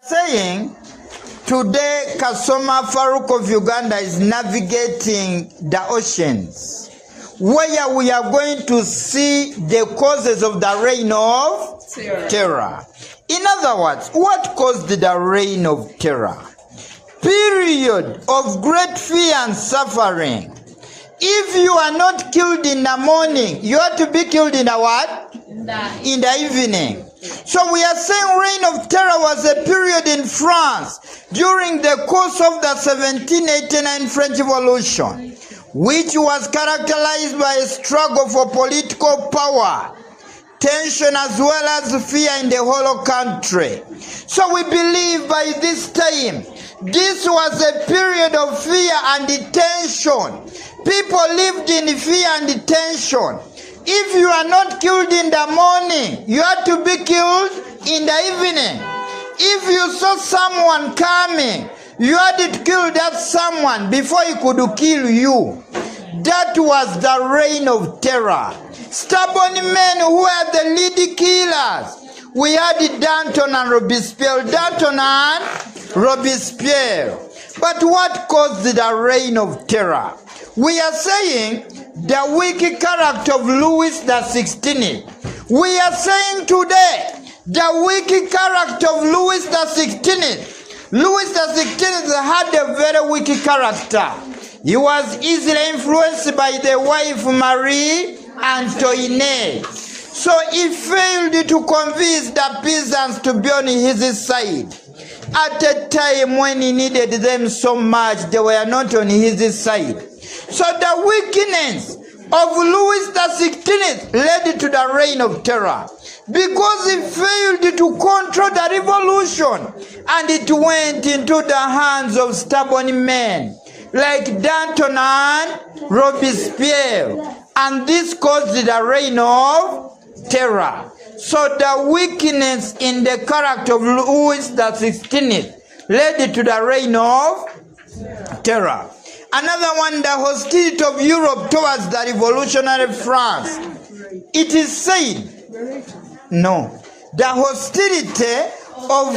Saying today Kasoma Farouk of Uganda is navigating the oceans, where we are going to see the causes of the reign of terror. In other words, what caused the reign of terror? Period of great fear and suffering. If you are not killed in the morning, you are to be killed in the what? In the evening. So we are saying reign of terror was a period in France during the course of the 1789 French Revolution, which was characterized by a struggle for political power, tension as well as fear in the whole country. So we believe by this time, this was a period of fear and tension. People lived in fear and tension. If you are not killed in the morning, you have to be killed in the evening. If you saw someone coming, you had to kill that someone before he could kill you. That was the reign of terror. Stubborn men who were the lead killers. We had Danton and Robespierre. Danton and Robespierre. But what caused the reign of terror? We are saying the wicked character of Louis XVI. We are saying today the wicked character of Louis XVI. Louis XVI had a very wicked character. He was easily influenced by the wife Marie Antoinette. So he failed to convince the peasants to be on his side. At a time when he needed them so much, they were not on his side. So the wickedness of Louis XVI led to the reign of terror, because he failed to control the revolution, and it went into the hands of stubborn men like Danton and Robespierre, and this caused the reign of terror. So the weakness in the character of Louis XVI led to the reign of terror. Another one, the hostility of Europe towards the revolutionary France. It is said, no, the hostility of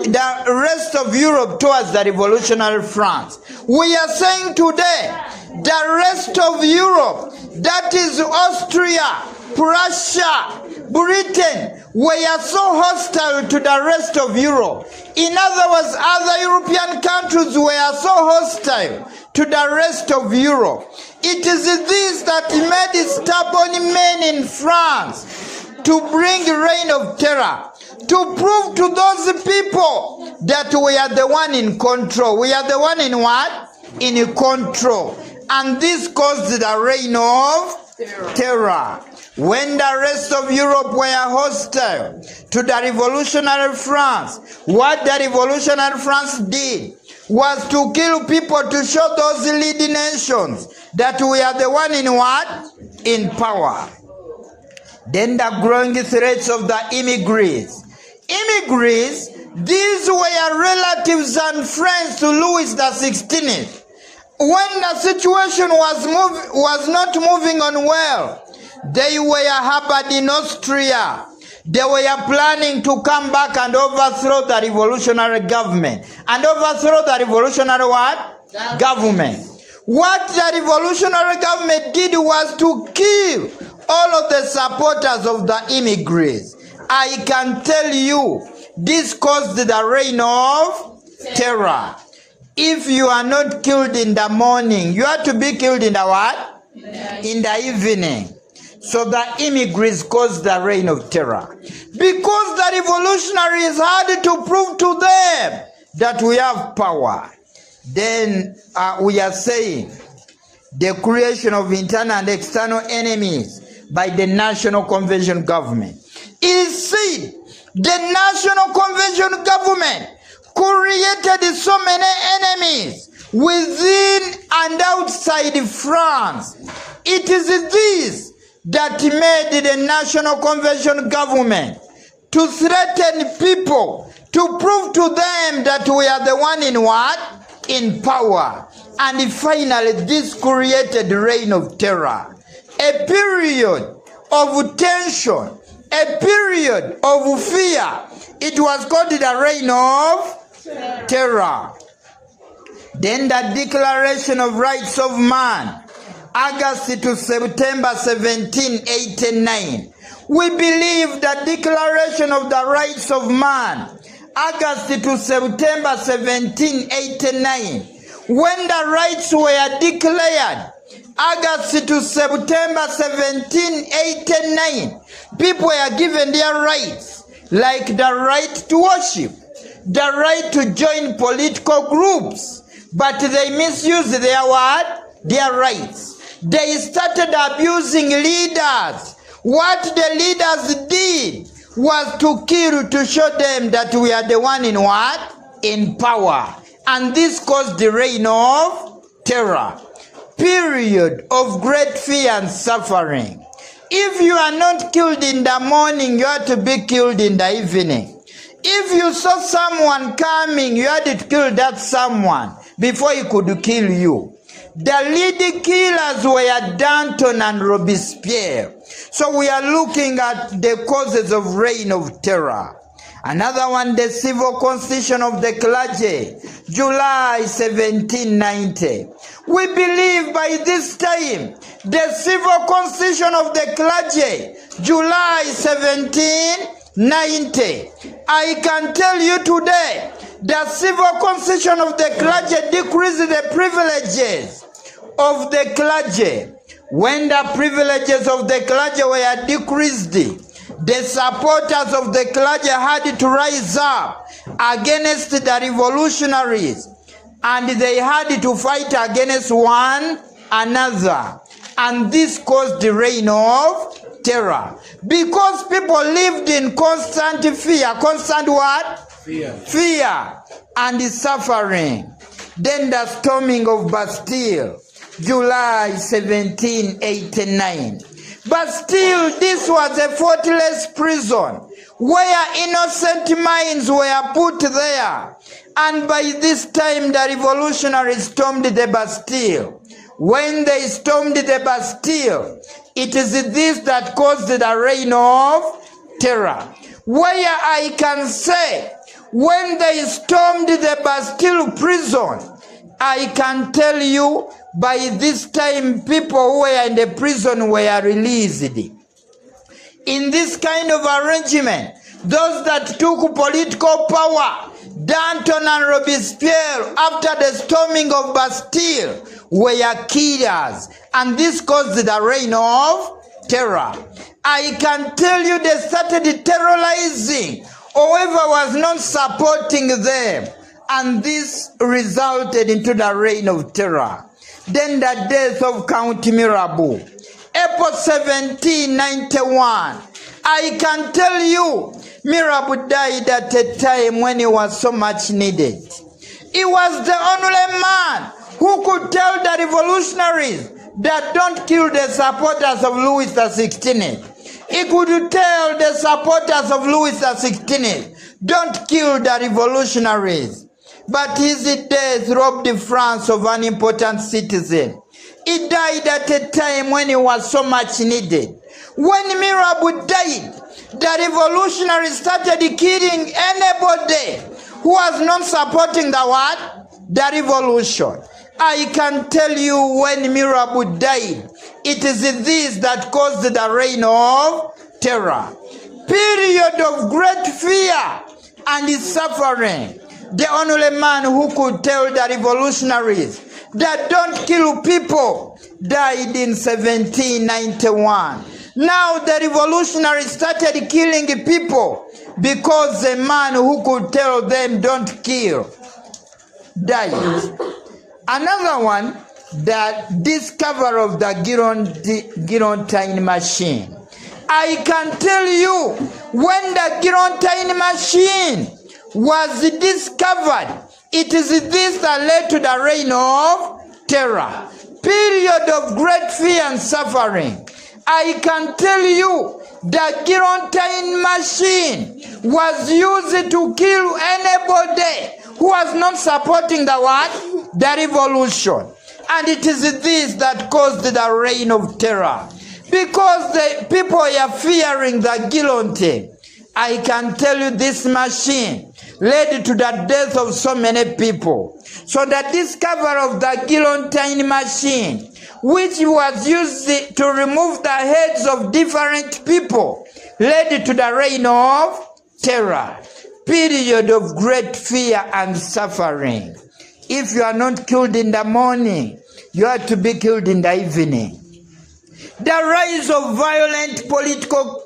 the rest of Europe towards the revolutionary France. We are saying today, the rest of Europe, that is Austria, Prussia, Britain, were so hostile to the rest of Europe. In other words, other European countries were so hostile to the rest of Europe. It is this that made stubborn men in France to bring reign of terror, to prove to those people that we are the one in control. We are the one in what? In control. And this caused the reign of terror. When the rest of Europe were hostile to the revolutionary France, what the revolutionary France did was to kill people to show those leading nations that we are the one in what? In power. Then the growing threats of the immigrants. Immigrants, these were relatives and friends to Louis XVI. When the situation was not moving on well, they were harbored in Austria. They were planning to come back and overthrow the revolutionary government. And overthrow the revolutionary what? Government. What the revolutionary government did was to kill all of the supporters of the immigrants. I can tell you, this caused the reign of terror. If you are not killed in the morning, you have to be killed in the what? In the evening. So the immigrants caused the reign of terror. Because the revolutionaries had to prove to them that we have power. Then we are saying the creation of internal and external enemies by the National Convention government. It is said the National Convention government created so many enemies within and outside France. It is this that made the National Convention government to threaten people, to prove to them that we are the one in what? In power. And finally, this created reign of terror. A period of tension, a period of fear. It was called the reign of terror. Then the Declaration of Rights of Man, August to September 1789. We believe the Declaration of the Rights of Man, August to September 1789, when the rights were declared, August to September 1789, people were given their rights, like the right to worship, the right to join political groups, but they misused their what? Their rights. They started abusing leaders. What the leaders did was to kill, to show them that we are the one in what? In power. And this caused the reign of terror. Period of great fear and suffering. If you are not killed in the morning, you are to be killed in the evening. If you saw someone coming, you had to kill that someone before he could kill you. The leading killers were Danton and Robespierre. So we are looking at the causes of reign of terror. Another one, the civil constitution of the clergy, July 1790. We believe by this time, the civil constitution of the clergy, July 1790. I can tell you today, the civil constitution of the clergy decreased the privileges of the clergy. When the privileges of the clergy were decreased, the supporters of the clergy had to rise up against the revolutionaries, and they had to fight against one another. And this caused the reign of terror. Because people lived in constant fear. Constant what? Fear and suffering. Then the storming of Bastille, July 1789. But still, this was a fortress prison where innocent minds were put there. And by this time, the revolutionaries stormed the Bastille. When they stormed the Bastille, it is this that caused the reign of terror. Where I can say, when they stormed the Bastille prison, I can tell you, by this time, people who were in the prison were released. In this kind of arrangement, those that took political power, Danton and Robespierre, after the storming of Bastille, were killers. And this caused the reign of terror. I can tell you they started terrorizing whoever was not supporting them. And this resulted into the reign of terror. Then the death of Count Mirabeau, April 1791. I can tell you, Mirabeau died at a time when he was so much needed. He was the only man who could tell the revolutionaries that don't kill the supporters of Louis XVI. He could tell the supporters of Louis XVI, don't kill the revolutionaries. But his death robbed France of an important citizen. He died at a time when he was so much needed. When Mirabeau died, the revolutionaries started killing anybody who was not supporting the what? The revolution. I can tell you, when Mirabeau died, it is this that caused the reign of terror. Period of great fear and suffering. The only man who could tell the revolutionaries that don't kill people died in 1791. Now the revolutionaries started killing people because the man who could tell them don't kill died. Another one, the discovery of the guillotine machine. I can tell you, when the guillotine machine was discovered, it is this that led to the reign of terror. Period of great fear and suffering. I can tell you, the guillotine machine was used to kill anybody who was not supporting the what? The revolution. And it is this that caused the reign of terror. Because the people are fearing the guillotine. I can tell you this machine led to the death of so many people. So the discovery of the guillotine machine, which was used to remove the heads of different people, led to the reign of terror, period of great fear and suffering. If you are not killed in the morning, you are to be killed in the evening. The rise of violent political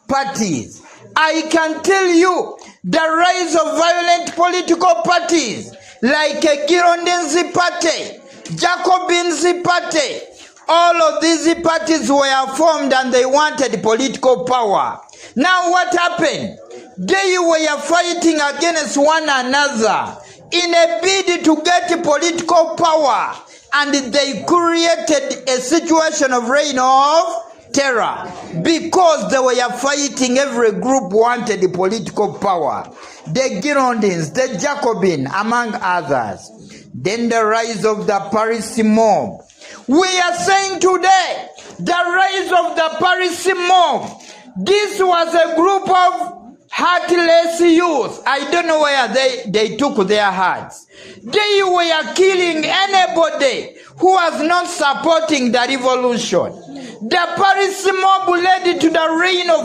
parties. I can tell you, the rise of violent political parties like Girondins Party, Jacobins Party, all of these parties were formed and they wanted political power. Now what happened? They were fighting against one another in a bid to get political power, and they created a situation of reign of terror because they were fighting. Every group wanted the political power. The Girondins, the Jacobin, among others. Then the rise of the Paris mob. We are saying today, the rise of the Paris mob. This was a group of heartless youth. I don't know where they took their hearts. They were killing anybody who was not supporting the revolution. The Paris mob led to the reign of